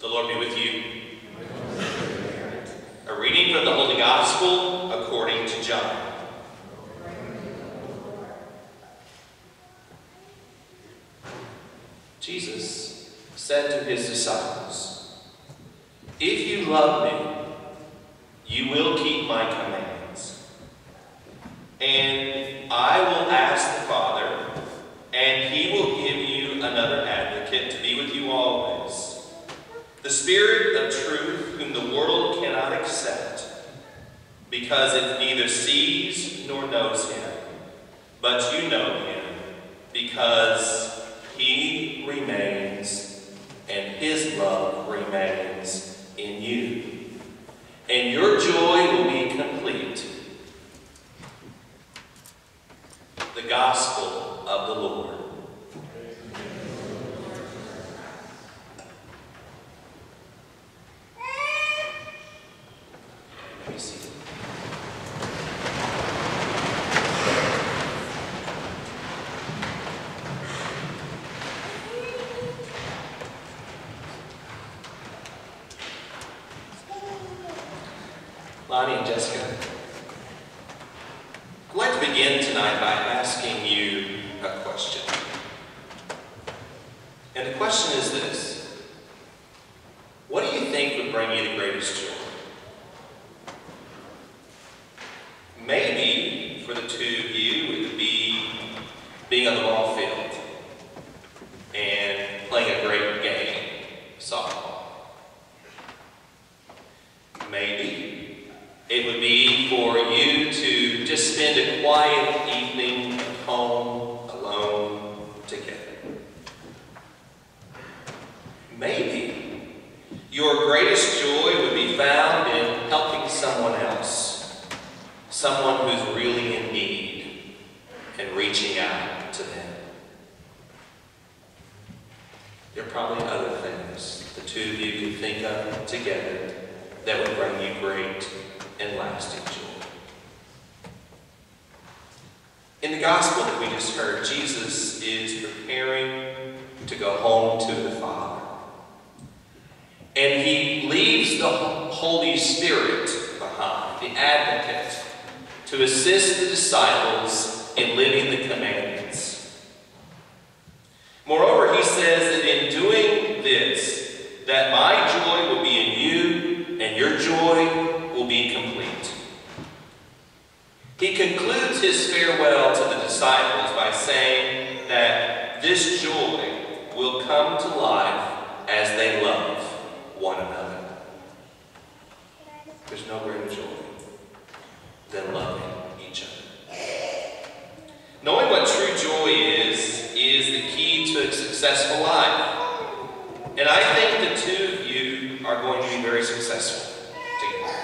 The Lord be with you. A reading from the Holy Gospel according to John. Jesus said to his disciples, "If you love me, you will keep my commands. And I will ask the Father, and he will give you another advocate to be with you always, the Spirit of truth, whom the world cannot accept, because it neither sees nor knows him. But you know him, because he remains, and his love remains in you. And your joy will be complete." The Gospel of the Lord. Be seated. Lonnie and Jessica, I'd like to begin tonight by asking you a question. And the question is this: what do you think would bring you the greatest joy? Maybe for the two of you it would be being on the ball field and playing a great game, softball. Maybe it would be for you to just spend a quiet evening at home, alone, together. Maybe your greatest joy would be found in helping someone else, someone who's really in need, and reaching out to them. There are probably other things the two of you could think of together that would bring you great and lasting joy. In the gospel that we just heard, Jesus is preparing to go home to the Father. And he leaves the Holy Spirit behind, the advocate, to assist the disciples in living the commandments. Moreover, he says that in doing this, that my joy will be in you, and your joy will be complete. He concludes his farewell to the disciples by saying that this joy will come to life as they love one another. There's no greater joy than loving each other. Knowing what true joy is the key to a successful life. And I think the two of you are going to be very successful together.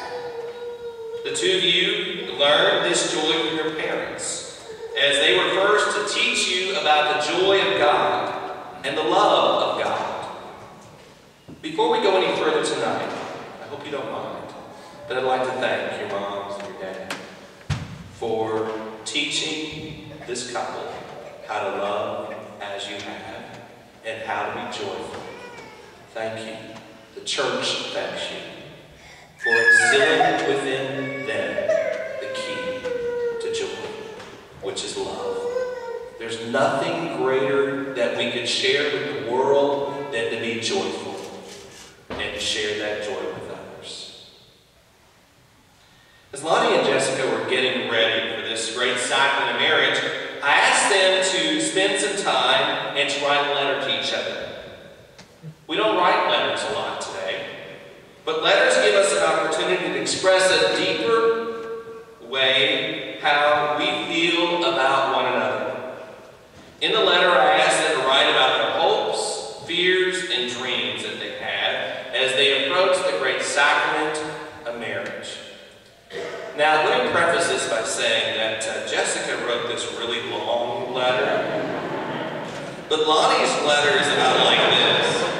The two of you learned this joy from your parents, as they were first to teach you about the joy of God and the love of God. Before we go any further tonight, I hope you don't mind, but I'd like to thank your moms and your dad for teaching this couple how to love as you have and how to be joyful. Thank you. The church thanks you for instilling within them the key to joy, which is love. There's nothing greater that we could share with the world than to be joyful and to share that joy with others. As Lonnie and Jessica were getting ready for this great sacrament of marriage, I asked them to spend some time and to write a letter to each other. We don't write letters a lot today, but letters give us an opportunity to express a deeper way how we feel about one another. In the letter, I asked them to write about their hopes, fears, and dreams that they had as they approached the great sacrament of marriage. Now, let me preface this by saying that Jessica wrote this really long letter, but Lonnie's letter is about like this.